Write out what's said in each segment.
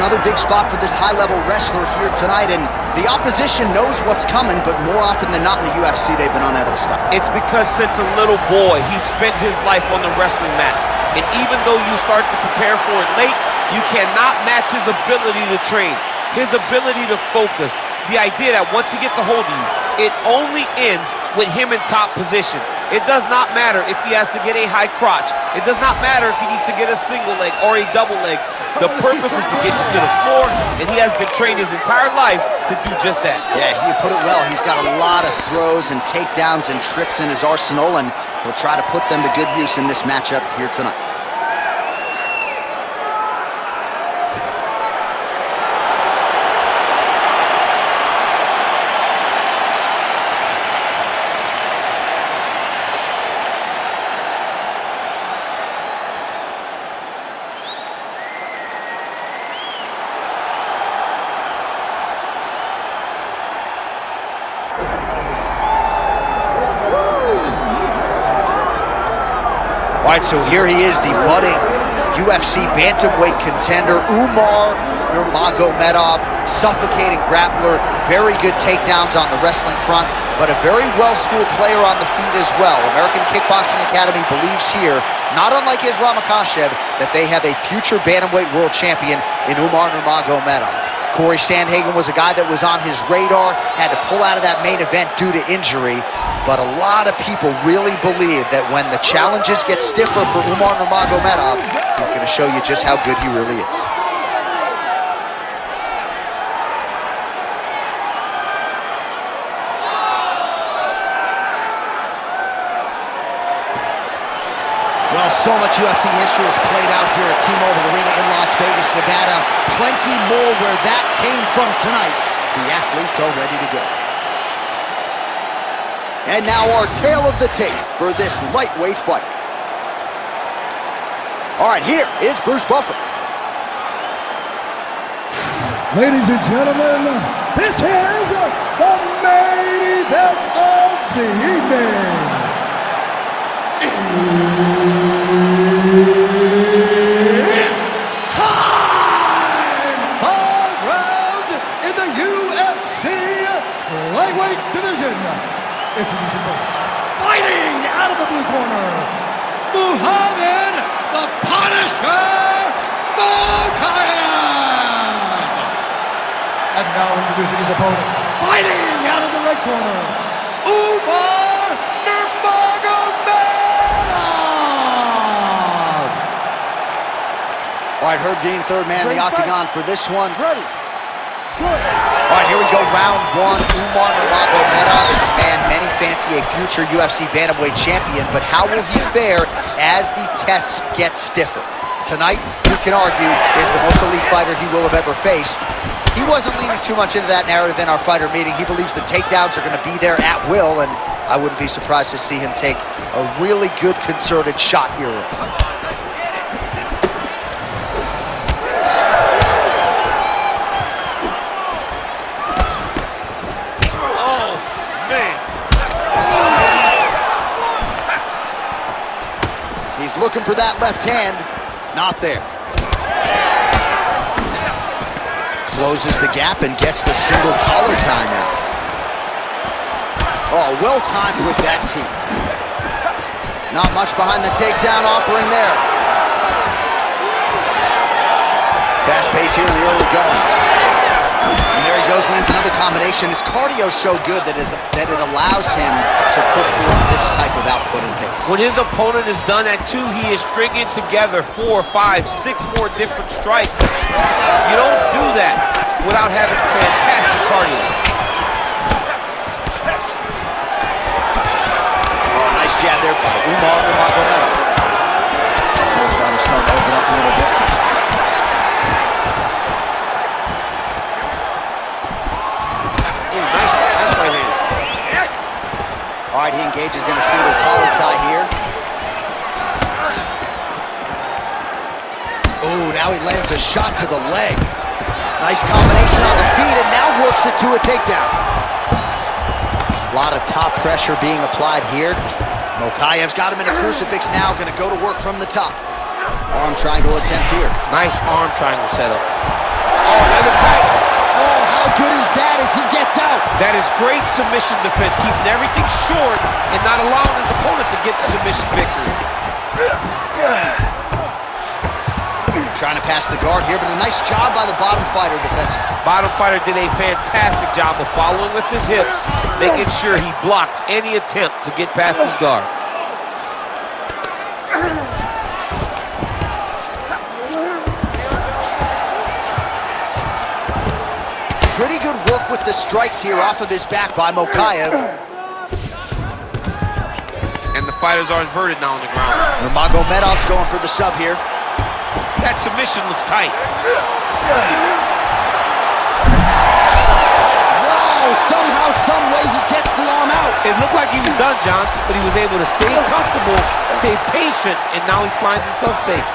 another big spot for this high-level wrestler here tonight, and the opposition knows what's coming, but more often than not in the UFC, they've been unable to stop. It's because since a little boy, he spent his life on the wrestling mats. And even though you start to prepare for it late, you cannot match his ability to train, his ability to focus. The idea that once he gets a hold of you, it only ends with him in top position. It does not matter if he has to get a high crotch. It does not matter if he needs to get a single leg or a double leg. The purpose is to get you to the floor, and he has been trained his entire life to do just that. Yeah, you put it well. He's got a lot of throws and takedowns and trips in his arsenal, and he'll try to put them to good use in this matchup here tonight. All right, so here he is, the budding UFC bantamweight contender, Umar Nurmagomedov, suffocating grappler, very good takedowns on the wrestling front, but a very well-schooled player on the feet as well. American Kickboxing Academy believes here, not unlike Islam Mokaev, that they have a future bantamweight world champion in Umar Nurmagomedov. Corey Sandhagen was a guy that was on his radar, had to pull out of that main event due to injury, but a lot of people really believe that when the challenges get stiffer for Umar Nurmagomedov, he's going to show you just how good he really is. Well, so much UFC history has played out here at T-Mobile Arena in Las Vegas, Nevada. Plenty more where that came from tonight. The athletes are ready to go. And now our tale of the tape for this lightweight fight. All right, here is Bruce Buffer. Ladies and gentlemen, this is the main event of the evening. It's time! 5 rounds in the UFC lightweight division. Introducing first, fighting out of the blue corner, Muhammad the Punisher Mokaev. And now introducing his opponent, fighting out of the red corner, Umar Nurmagomedov. All right, Herb Dean, third man in the octagon for this one. Ready. Good. All right, here we go, round one. Umar Nurmagomedov is a man many fancy a future UFC bantamweight champion, but how will he fare as the tests get stiffer? Tonight, you can argue, is the most elite fighter he will have ever faced. He wasn't leaning too much into that narrative in our fighter meeting. He believes the takedowns are going to be there at will, and I wouldn't be surprised to see him take a really good concerted shot here. He's looking for that left hand. Not there. Closes the gap and gets the single collar tie now. Oh, well timed with that team. Not much behind the takedown offering there. Fast pace here in the early going. And there he goes, lands another combination. His cardio's so good that it allows him to put forth this type of output and pace. When his opponent is done at 2, he is stringing together 4, 5, 6 more different strikes. You don't do that without having fantastic cardio. Oh, nice jab there by Umar Nurmagomedov. Both of them starting to open up a little bit. All right, he engages in a single collar tie here. Oh, now he lands a shot to the leg. Nice combination on the feet, and now works it to a takedown. A lot of top pressure being applied here. Mokaev's got him in a crucifix now, gonna go to work from the top. Arm triangle attempt here. Nice arm triangle setup. Oh, that looks tight. Oh, how good is that as he gets out? That is great submission defense, keeping everything short and not allowing his opponent to get the submission victory. Trying to pass the guard here, but a nice job by the bottom fighter defensively. Bottom fighter did a fantastic job of following with his hips, making sure he blocked any attempt to get past his guard. Pretty good work with the strikes here off of his back by Mokaev. And the fighters are inverted now on the ground. Nurmagomedov's going for the sub here. That submission looks tight. Wow, somehow, some way he gets the arm out. It looked like he was done, John, but he was able to stay comfortable, stay patient, and now he finds himself safe.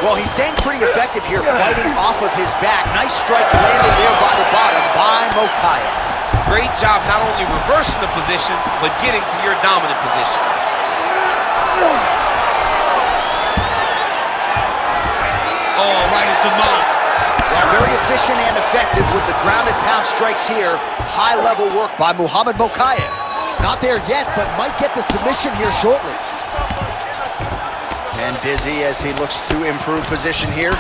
Well, he's staying pretty effective here, fighting off of his back. Nice strike landed there by the bottom by Mokaev. Great job not only reversing the position, but getting to your dominant position. Oh, right into mount. Well, very efficient and effective with the ground and pound strikes here. High-level work by Muhammad Mokaev. Not there yet, but might get the submission here shortly. And busy as he looks to improve position here.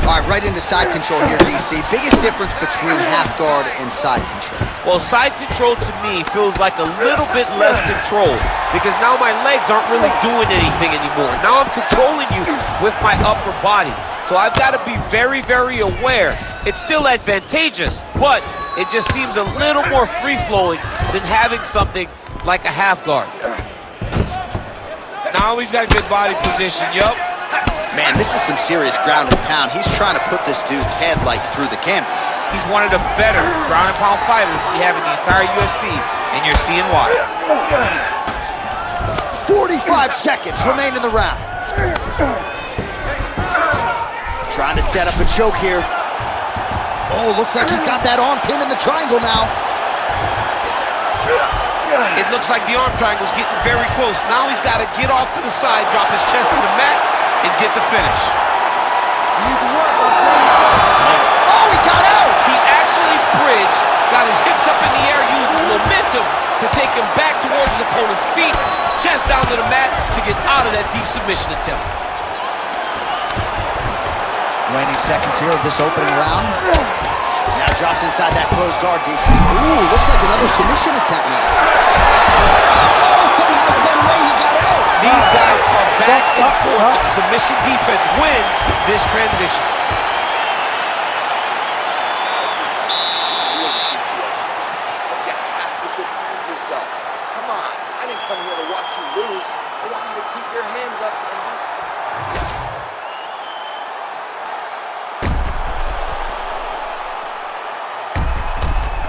All right, right into side control here, DC. Biggest difference between half guard and side control. Well, side control to me feels like a little bit less control because now my legs aren't really doing anything anymore. Now I'm controlling you with my upper body. So I've got to be very, very aware. It's still advantageous, but it just seems a little more free-flowing than having something like a half guard. Now he's got a good body position, yup. Man, this is some serious ground and pound. He's trying to put this dude's head like through the canvas. He's one of the better ground and pound fighters we have in the entire UFC, and you're seeing why. 45 seconds remain in the round. Trying to set up a choke here. Oh, looks like he's got that arm pinned in the triangle now. It looks like the arm triangle's getting very close. Now he's got to get off to the side, drop his chest to the mat, and get the finish. Oh, he got out! He actually bridged, got his hips up in the air, used his momentum to take him back towards his opponent's feet, chest down to the mat to get out of that deep submission attempt. Waning seconds here of this opening round. Now drops inside that closed guard, DC. Ooh, looks like another submission attempt now. Oh, somehow, some way he got out. These guys are back and forth. Submission defense wins this transition. You have to defend yourself. Come on, I didn't come here to watch you lose. I want you to keep your hands up and be...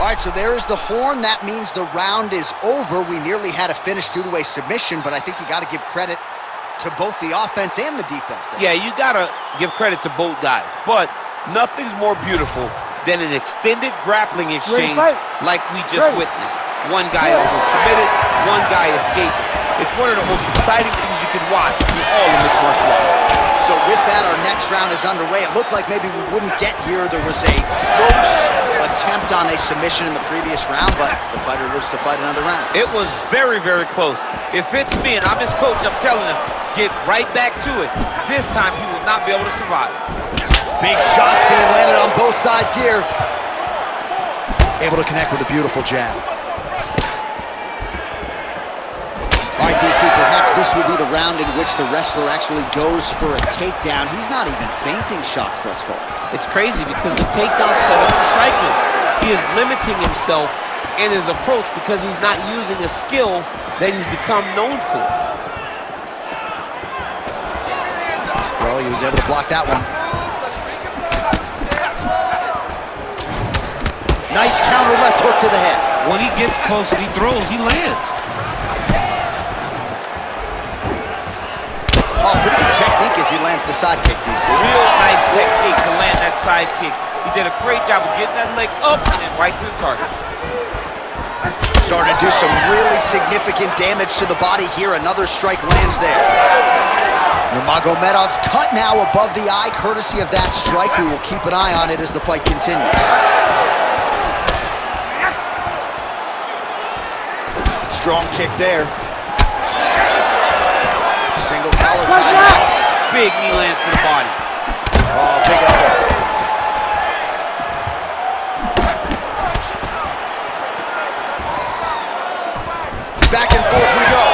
All right, so there is the horn. That means the round is over. We nearly had a finish due to a submission, but I think you got to give credit to both the offense and the defense there. Yeah, you got to give credit to both guys, but nothing's more beautiful than an extended grappling exchange like we just witnessed. One guy almost submitted, one guy escaped. It's one of the most exciting things you can watch in all of this martial arts. So with that, our next round is underway. It looked like maybe we wouldn't get here. There was a close attempt on a submission in the previous round, but the fighter lives to fight another round. It was very, very close. If it's me and I'm his coach, I'm telling him, get right back to it. This time, he will not be able to survive. Big shots being landed on both sides here. Able to connect with a beautiful jab. All right, DC, perhaps this will be the round in which the wrestler actually goes for a takedown. He's not even feinting shots thus far. It's crazy because the takedown set up for striking. He is limiting himself in his approach because he's not using a skill that he's become known for. Well, he was able to block that one. Nice counter left hook to the head. When he gets close and he throws, he lands. Oh, pretty good technique as he lands the side kick, DC. Real nice technique to land that side kick. He did a great job of getting that leg up and then right to the target. Starting to do some really significant damage to the body here. Another strike lands there. Nurmagomedov's cut now above the eye, courtesy of that strike. We will keep an eye on it as the fight continues. Strong kick there. Single collar tie now. Big knee lands to the body. Oh, big elbow. Back and forth we go.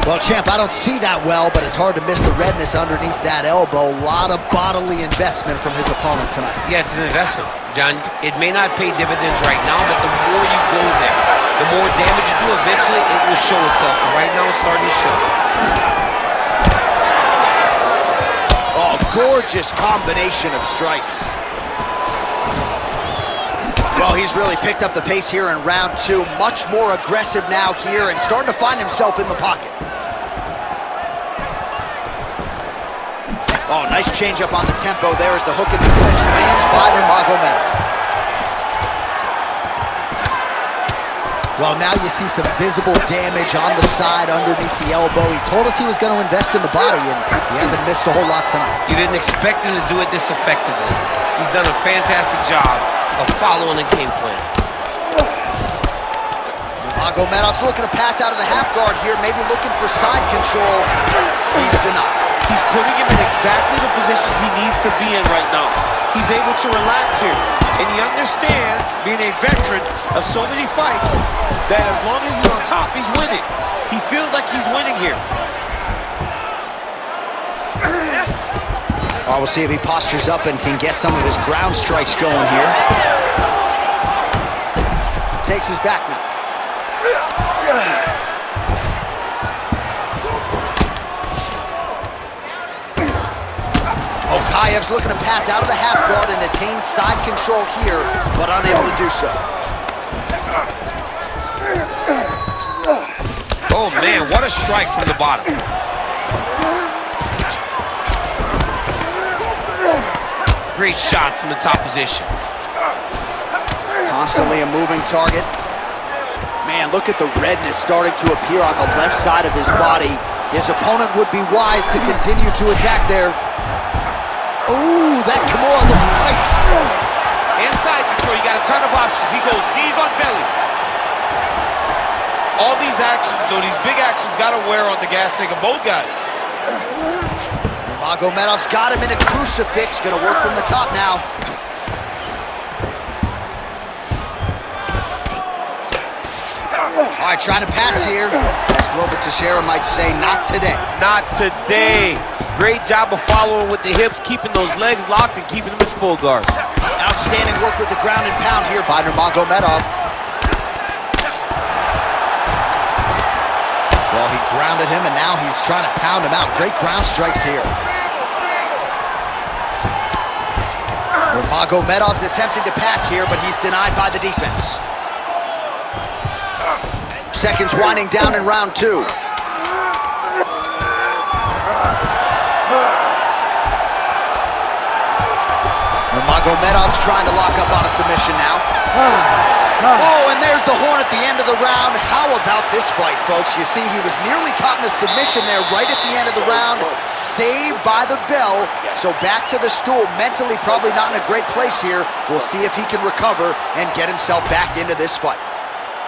Well, champ, I don't see that well, but it's hard to miss the redness underneath that elbow. A lot of bodily investment from his opponent tonight. Yeah, it's an investment, John. It may not pay dividends right now, but the more you go there, the more damage you do, eventually it will show itself. And right now it's starting to show. Oh, gorgeous combination of strikes. Well, he's really picked up the pace here in round two. Much more aggressive now here and starting to find himself in the pocket. Oh, nice change up on the tempo. There is the hook in the clinch. Lands by Nurmagomedov. Well, now you see some visible damage on the side underneath the elbow. He told us he was going to invest in the body, and he hasn't missed a whole lot tonight. You didn't expect him to do it this effectively. He's done a fantastic job of following the game plan. Nurmagomedov's looking to pass out of the half guard here, maybe looking for side control. He's denied. He's putting him in exactly the positions he needs to be in right now. He's able to relax here, and he understands, being a veteran of so many fights, that as long as he's on top, he's winning. He feels like he's winning here. Oh, we'll see if he postures up and can get some of his ground strikes going here. Takes his back now. Mokaev's looking to pass out of the half guard and attain side control here, but unable to do so. Oh man, what a strike from the bottom. Great shot from the top position. Constantly a moving target. Man, look at the redness starting to appear on the left side of his body. His opponent would be wise to continue to attack there. Ooh, that Kimura looks tight. Inside control, you got a ton of options. He goes knees on belly. All these actions, though, these big actions, got to wear on the gas tank of both guys. Nurmagomedov's got him in a crucifix. Gonna work from the top now. All right, trying to pass here. As Glover Teixeira might say, not today. Not today. Great job of following with the hips, keeping those legs locked and keeping them in full guard. Outstanding work with the ground and pound here by Nurmagomedov. Well, he grounded him, and now he's trying to pound him out. Great ground strikes here. Nurmagomedov's attempting to pass here, but he's denied by the defense. Seconds winding down in round two. Nurmagomedov's trying to lock up on a submission now. Oh, and there's the horn at the end of the round. How about this fight, folks? You see, he was nearly caught in a submission there right at the end of the round. Saved by the bell. So back to the stool. Mentally probably not in a great place here. We'll see if he can recover and get himself back into this fight.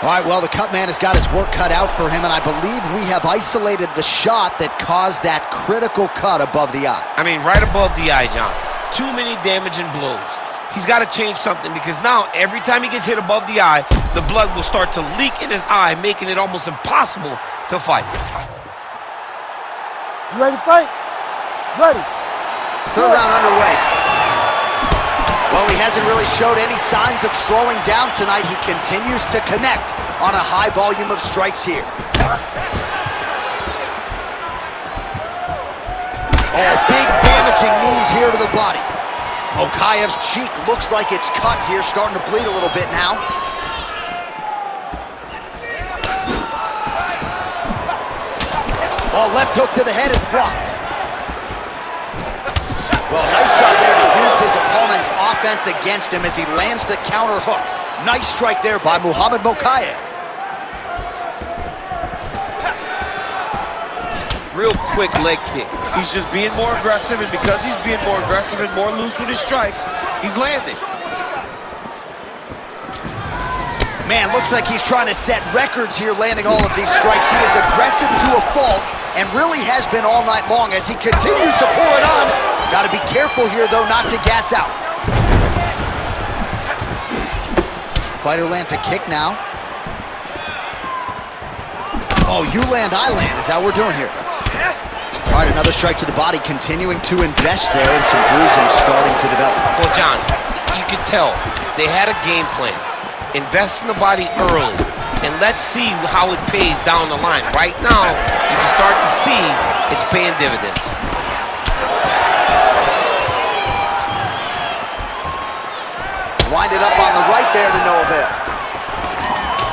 All right, well, the cut man has got his work cut out for him, and I believe we have isolated the shot that caused that critical cut above the eye. I mean, right above the eye, John. Too many damaging blows. He's got to change something, because now every time he gets hit above the eye, the blood will start to leak in his eye, making it almost impossible to fight. You ready to fight? Ready. Third round underway. Well, he hasn't really showed any signs of slowing down tonight. He continues to connect on a high volume of strikes here. Oh, big damaging knees here to the body. Mokaev's cheek looks like it's cut here, starting to bleed a little bit now. Oh, left hook to the head is blocked. Well, nice job there to use his opponent opponent's offense against him as he lands the counter hook. Nice strike there by Mokaev. Real quick leg kick. He's just being more aggressive, and because he's being more aggressive and more loose with his strikes, he's landing. Man, looks like he's trying to set records here, landing all of these strikes. He is aggressive to a fault, and really has been all night long as he continues to pour it on. Got to be careful here, though, not to gas out. Fighter lands a kick now. Oh, you land, I land, is how we're doing here. All right, another strike to the body, continuing to invest there, and some bruising starting to develop. Well, John, you can tell they had a game plan. Invest in the body early, and let's see how it pays down the line. Right now, you can start to see it's paying dividends. Winded up on the right there to no avail.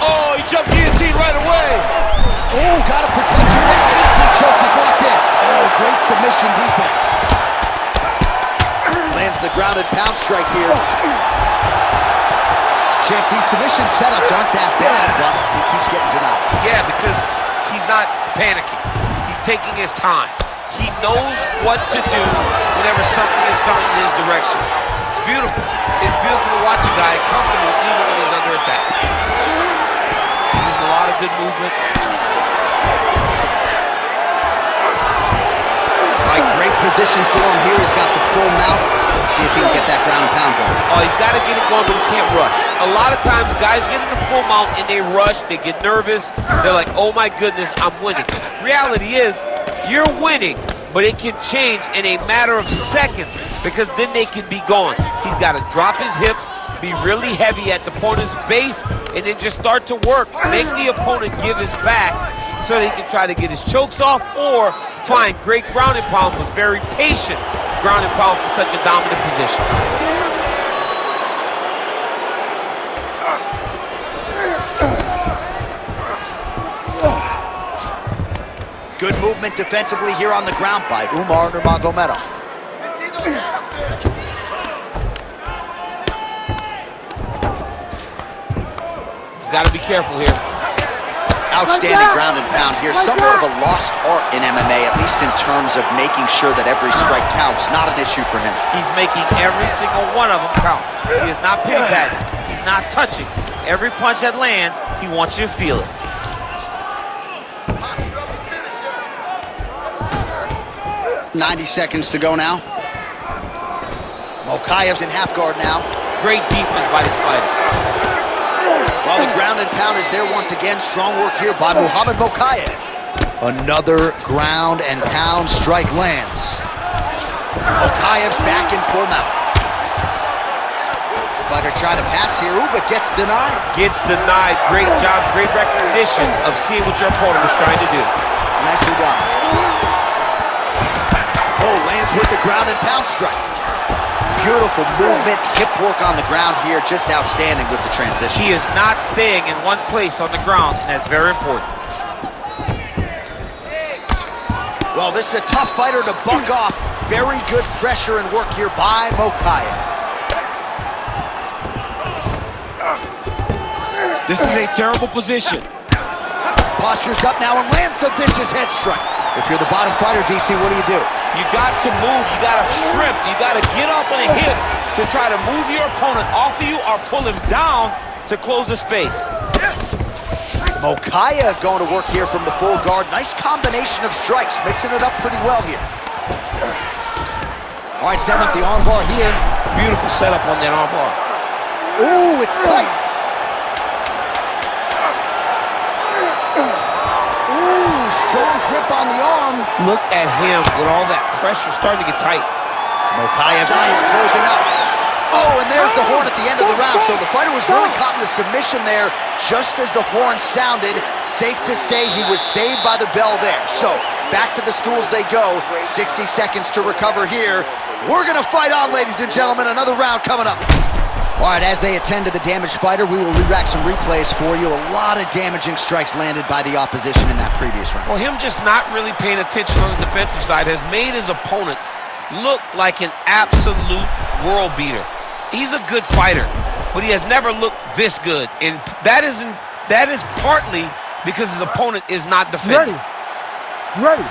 Oh, he jumped guillotine right away. Oh, gotta protect your neck. Guillotine choke is locked in. Oh, great submission defense. Lands the grounded pound strike here. Champ, these submission setups aren't that bad, but he keeps getting denied. Yeah, because he's not panicking. He's taking his time. He knows what to do whenever something is coming in his direction. It's beautiful. It's beautiful to watch a guy comfortable even when he's under attack. Using a lot of good movement. All right, great position for him here. He's got the full mount. See if he can get that ground and pound going. Oh, he's got to get it going, but he can't rush. A lot of times, guys get in the full mount and they rush, they get nervous. They're like, oh my goodness, I'm winning. Reality is, you're winning, but it can change in a matter of seconds because then they can be gone. He's got to drop his hips, be really heavy at the opponent's base, and then just start to work. Make the opponent give his back so that he can try to get his chokes off or find great ground and pound, but very patient ground and pound from such a dominant position. Good movement defensively here on the ground by Umar Nurmagomedov. He's got to be careful here. Outstanding ground and pound here. Somewhat of a lost art in MMA, at least in terms of making sure that every strike counts. Not an issue for him. He's making every single one of them count. He is not pity-patting. He's not touching. Every punch that lands, he wants you to feel it. Posture up and finish him. 90 seconds to go now. Mokaev's in half guard now. Great defense by this fighter. While the ground and pound is there once again. Strong work here by Mokaev. Another ground and pound strike lands. Mokaev's back in full mount. Fighter trying to pass here, but gets denied. Gets denied. Great job, great recognition of seeing what your opponent was trying to do. Nicely done. Oh, lands with the ground and pound strike. Beautiful movement, hip work on the ground here, just outstanding with the transitions. He is not staying in one place on the ground, and that's very important. Well, this is a tough fighter to buck off. Very good pressure and work here by Mokaev. This is a terrible position. Postures up now and lands the vicious head strike. If you're the bottom fighter, DC, what do? You got to move, you got to shrimp, you got to get up on a hip to try to move your opponent off of you or pull him down to close the space. Mokaev going to work here from the full guard. Nice combination of strikes, mixing it up pretty well here. All right, setting up the armbar here. Beautiful setup on that armbar. Ooh, it's tight. Strong grip on the arm. Look at him with all that pressure starting to get tight. Mokaev's eye is closing up. Oh, and there's the horn at the end of the round. So the fighter was really caught in a submission there just as the horn sounded. Safe to say he was saved by the bell there. So back to the stools they go. 60 seconds to recover here. We're going to fight on, ladies and gentlemen. Another round coming up. All right, as they attend to the damaged fighter, we will re-rack some replays for you. A lot of damaging strikes landed by the opposition in that previous round. Well, him just not really paying attention on the defensive side has made his opponent look like an absolute world beater. He's a good fighter, but he has never looked this good. And that is partly because his opponent is not defending. Ready.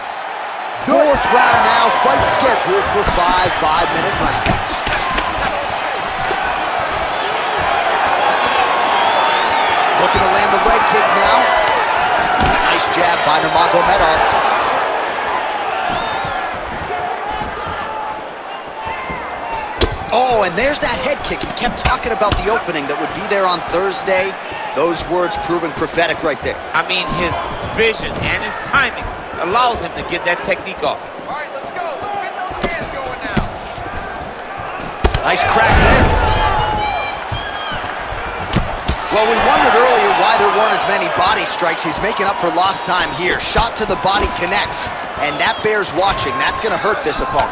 Fourth round now. Fight scheduled for 5 5-minute rounds. Looking to land the leg kick now. Nice jab by Nurmagomedov. Oh, and there's that head kick. He kept talking about the opening that would be there on Thursday. Those words proving prophetic right there. I mean, his vision and his timing allows him to get that technique off. All right, let's go. Let's get those hands going now. Nice crack there. Well, we wondered earlier why there weren't as many body strikes. He's making up for lost time here. Shot to the body connects, and that bears watching. That's going to hurt this opponent.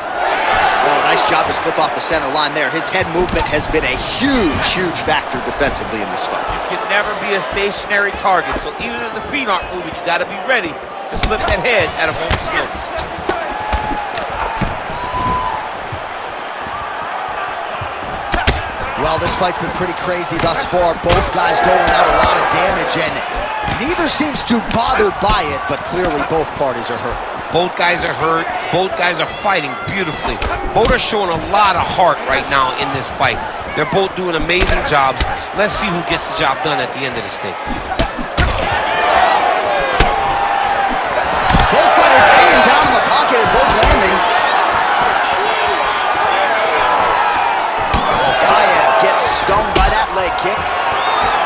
Oh, nice job to slip off the center line there. His head movement has been a huge factor defensively in this fight. You can never be a stationary target, so even if the feet aren't moving, you got to be ready to slip that head at a moment's notice. Well, this fight's been pretty crazy thus far. Both guys doling out a lot of damage, and neither seems too bothered by it, but clearly both parties are hurt. Both guys are hurt. Both guys are fighting beautifully. Both are showing a lot of heart right now in this fight. They're both doing amazing jobs. Let's see who gets the job done at the end of this thing. Both fighters hanging down in the pocket and both landing. Mokaev gets stung by that leg kick.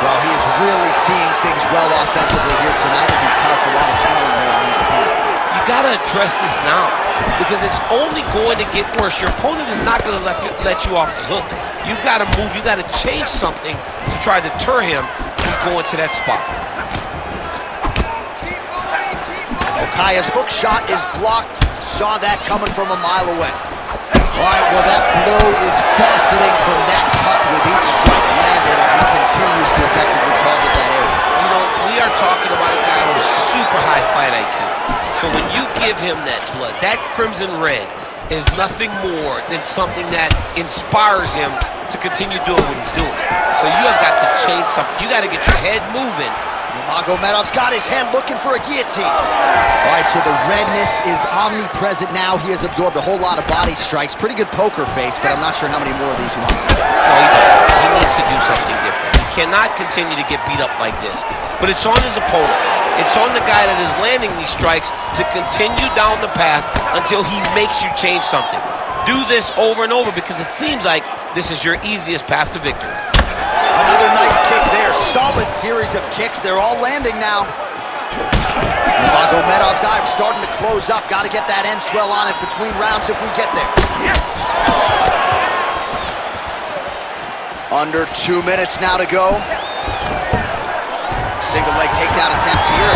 Well, he is really seeing things well offensively here tonight, and he's caused a lot of swelling there on his opponent. You got to address this now because it's only going to get worse. Your opponent is not going to let you off the hook. You've got to move. You've got to change something to try to deter him from going to that spot. Mokaev's hook shot is blocked. Saw that coming from a mile away. All right, well, that blow is faceting from that cut with each strike landed, and he continues to effectively target that area. You know, we are talking about a guy with a super high fight IQ. So when you give him that blood, that crimson red is nothing more than something that inspires him to continue doing what he's doing. So you have got to change something. You got to get your head moving. Nurmagomedov's got his head looking for a guillotine. All right, so the redness is omnipresent now. He has absorbed a whole lot of body strikes. Pretty good poker face, but I'm not sure how many more of these he wants to take. No, he doesn't. He needs to do something different. He cannot continue to get beat up like this. But it's on his opponent. It's on the guy that is landing these strikes to continue down the path until he makes you change something. Do this over and over because it seems like this is your easiest path to victory. Another nice kick there. Solid series of kicks. They're all landing now. Nurmagomedov's eye starting to close up. Got to get that end swell on it between rounds if we get there. Under 2 minutes now to go. Single leg takedown attempt here.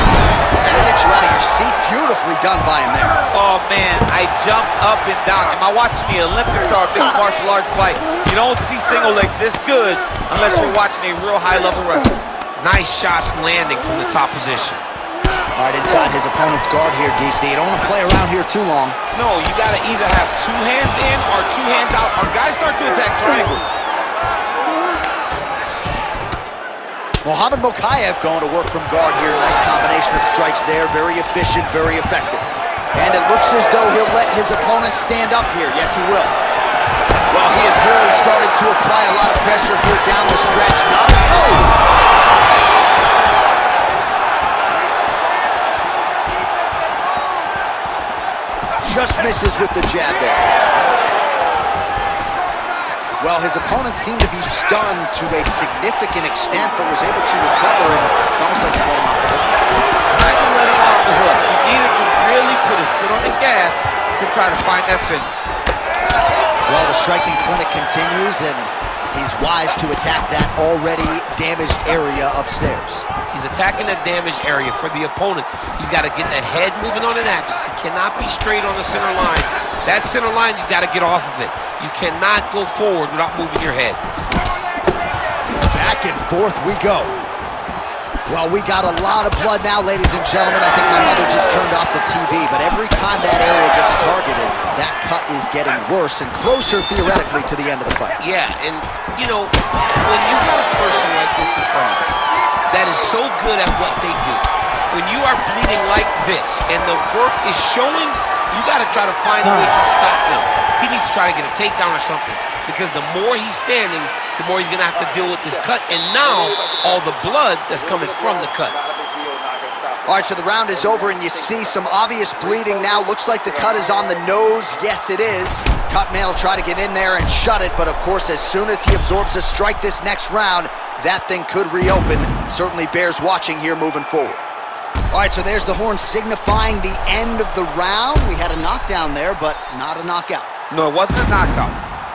Did that get you out of your seat? Beautifully done by him there. Oh, man, I jumped up and down. Am I watching the Olympics or a big martial arts fight? You don't see single legs this good unless you're watching a real high-level wrestler. Nice shots landing from the top position. All right, inside his opponent's guard here, DC. You don't want to play around here too long. No, you got to either have 2 hands in or 2 hands out, or guys start to attack triangle. Mokaev going to work from guard here. Nice combination of strikes there. Very efficient, very effective. And it looks as though he'll let his opponent stand up here. Yes, he will. Well, he has really started to apply a lot of pressure here down the stretch. Just misses with the jab there. Well, his opponent seemed to be stunned to a significant extent, but was able to recover, and it's almost like he let him off the hook. I didn't let him off the hook. He needed to really put his foot on the gas to try to find that finish. Well, the striking clinic continues, and he's wise to attack that already damaged area upstairs. He's attacking that damaged area for the opponent. He's got to get that head moving on an axis. He cannot be straight on the center line. That center line, you got to get off of it. You cannot go forward without moving your head. Back and forth we go. Well, we got a lot of blood now, ladies and gentlemen. I think my mother just turned off the TV, but every time that area gets targeted, that cut is getting worse and closer, theoretically, to the end of the fight. Yeah, and, you know, when you got a person like this in front of you that is so good at what they do, when you are bleeding like this and the work is showing, you got to try to find a way to stop him. He needs to try to get a takedown or something, because the more he's standing, the more he's going to have to deal with this cut, and now all the blood that's coming from the cut. All right, so the round is over, and you see some obvious bleeding now. Looks like the cut is on the nose. Yes, it is. Cutman will try to get in there and shut it, but of course, as soon as he absorbs a strike this next round, that thing could reopen. Certainly bears watching here moving forward. All right, so there's the horn signifying the end of the round. We had a knockdown there, but not a knockout. No, it wasn't a knockout,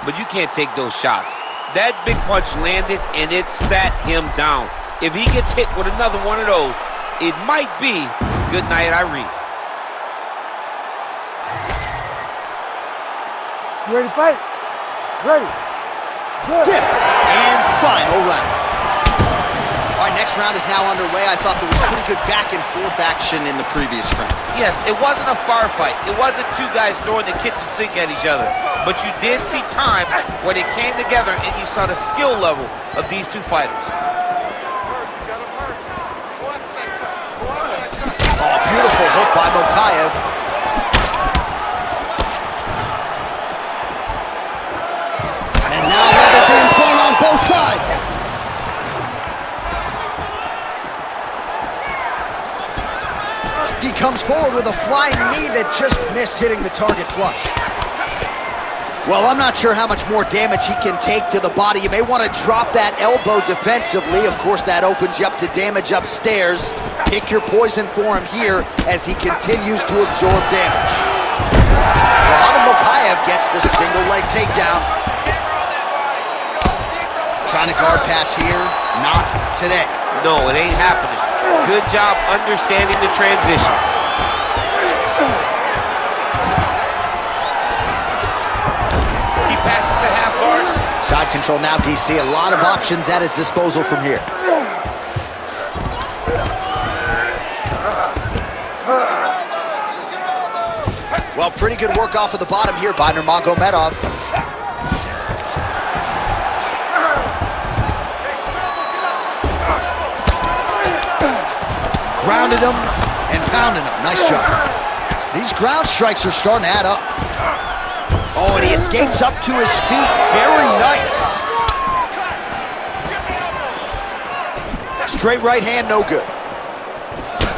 but you can't take those shots. That big punch landed, and it sat him down. If he gets hit with another one of those, it might be good night, Irene. You ready to fight? Ready. Good. Fifth and final round. All right, next round is now underway. I thought there was pretty good back and forth action in the previous round. Yes, it wasn't a firefight. It wasn't two guys throwing the kitchen sink at each other. But you did see times when it came together and you saw the skill level of these two fighters. Oh, beautiful hook by Mokaev. And now leather being thrown on both sides. He comes forward with a flying knee that just missed hitting the target flush. Well, I'm not sure how much more damage he can take to the body. You may want to drop that elbow defensively. Of course, that opens you up to damage upstairs. Pick your poison for him here as he continues to absorb damage. Mokaev gets the single leg takedown. Trying to guard pass here. Not today. No, it ain't happening. Good job understanding the transition. He passes to half guard. Side control now, DC. A lot of options at his disposal from here. Well, pretty good work off of the bottom here by Nurmagomedov. Grounded him and pounded him. Nice job. These ground strikes are starting to add up. Oh, and he escapes up to his feet. Very nice. Straight right hand, no good.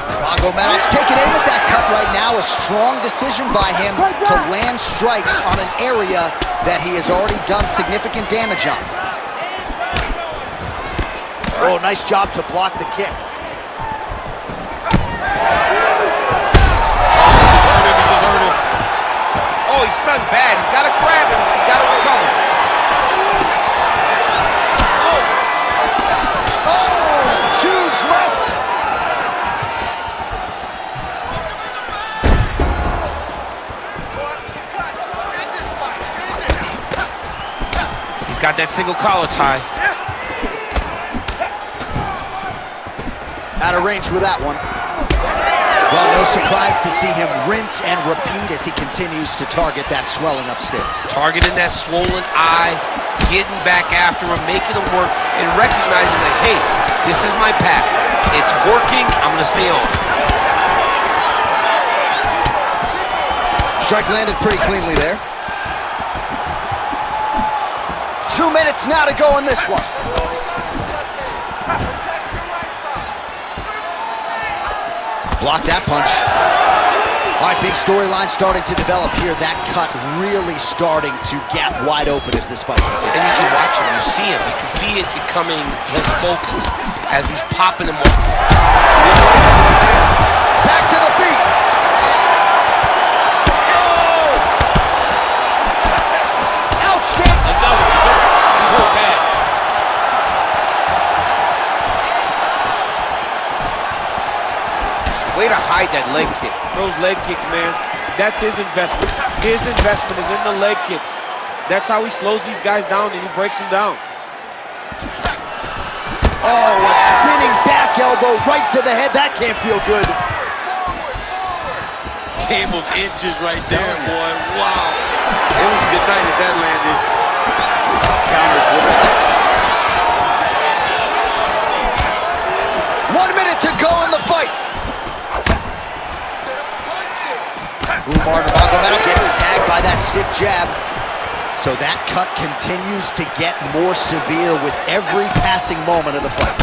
Nurmagomedov's taking aim at that cut right now. A strong decision by him to land strikes on an area that he has already done significant damage on. Oh, nice job to block the kick. Oh, he's stunned bad. He's got to grab him. He's got to recover. Oh, huge left. He's got that single collar tie. Out of range with that one. Well, no surprise to see him rinse and repeat as he continues to target that swelling upstairs. Targeting that swollen eye, getting back after him, making him work, and recognizing that, hey, this is my path. It's working. I'm going to stay on. Strike landed pretty cleanly there. 2 minutes now to go in this one. Block that punch. All right, big storyline starting to develop here. That cut really starting to gap wide open as this fight continues. And you can watch him, you see him. You can see it becoming his focus as he's popping him off. Back to the feet. Outstanding. Another. He's hurt bad. Way to hide that leg kick. Those leg kicks, man, that's his investment. His investment is in the leg kicks. That's how he slows these guys down and he breaks them down. Oh, a spinning back elbow elbow right to the head. That can't feel good. Game of inches right there, boy. Wow. It was a good night if that landed. Counters with a left. 1 minute to go in the fight. Umar Nurmagomedov gets tagged by that stiff jab. So that cut continues to get more severe with every passing moment of the fight.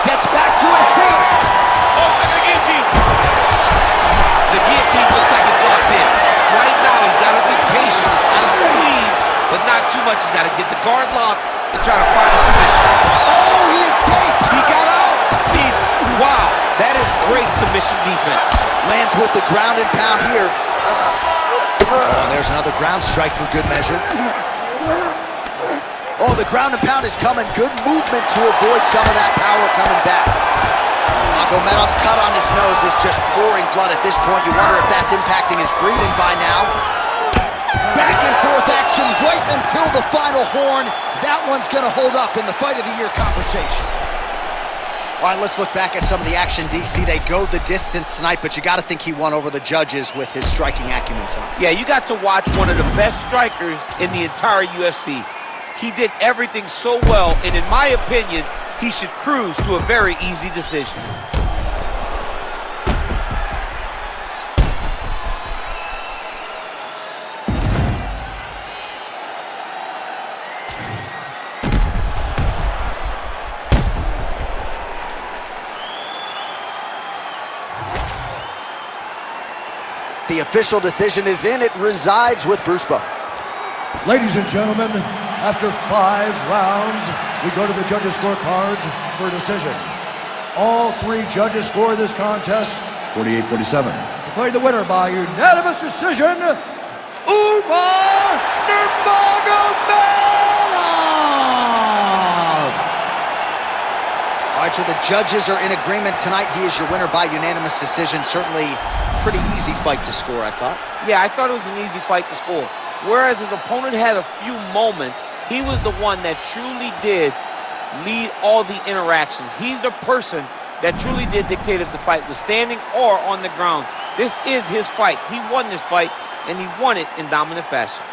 Gets back to his feet. Oh, look at the guillotine. The guillotine looks like it's locked in. Right now, he's got to be patient. He's got to squeeze, but not too much. He's got to get the guard locked and try to find a submission. Oh, he escapes. He got out. I mean, wow. That is great submission defense. Lands with the ground and pound here. Oh, there's another ground strike for good measure. Oh, the ground and pound is coming. Good movement to avoid some of that power coming back. Nurmagomedov's cut on his nose is just pouring blood at this point. You wonder if that's impacting his breathing by now. Back and forth action right until the final horn. That one's going to hold up in the Fight of the Year conversation. All right, let's look back at some of the action, DC. They go the distance tonight, but you got to think he won over the judges with his striking acumen tonight. Yeah, you got to watch one of the best strikers in the entire UFC. He did everything so well, and in my opinion, he should cruise to a very easy decision. The official decision is in. It resides with Bruce Buffer. Ladies and gentlemen, after 5 rounds, we go to the judges' scorecards for a decision. All 3 judges score this contest 48-47. Declaring the winner by unanimous decision, Umar Nurmagomedov! All right, so the judges are in agreement tonight. He is your winner by unanimous decision. Certainly pretty easy fight to score, I thought. Yeah, I thought it was an easy fight to score. Whereas his opponent had a few moments, he was the one that truly did lead all the interactions. He's the person that truly did dictate if the fight was standing or on the ground. This is his fight. He won this fight, and he won it in dominant fashion.